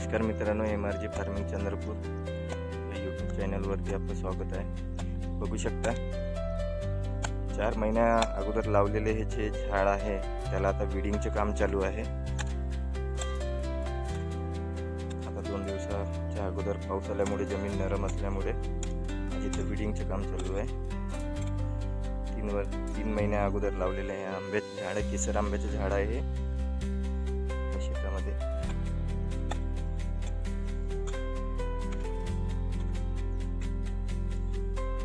नमस्कार मित्रांनो, MRG farming Chandrapur या यूट्यूब चॅनलवरती आपलं स्वागत आहे। बघू शकता 4 महिन्या अगोदर लावलेले हे जे झाड आहे त्याला आता विडिंगचे काम चालू आहे। आता 2 दिवसाच्या अगोदर पाऊस आल्यामुळे जमीन नरम असल्यामुळे इथे विडिंगचे काम चालू आहे। 3 महिन्या अगोदर लावलेले हे आंब्याचे झाड आहे, केसर आंब्याचे झाड आहे हे शेतामध्ये।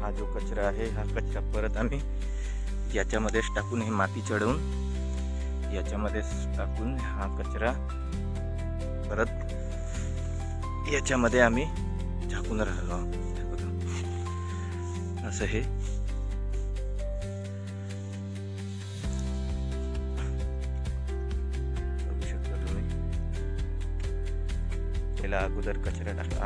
हा जो कचरा आहे हा कचरा परत आम्ही याच्यामध्येच टाकून हे माती चढवून याच्यामध्येच टाकून हा कचरा परत याच्यामध्ये आम्ही झाकून राहिलो आहोत। असं हे बघू शकता तुम्ही। त्याला अगोदर कचरा टाकला।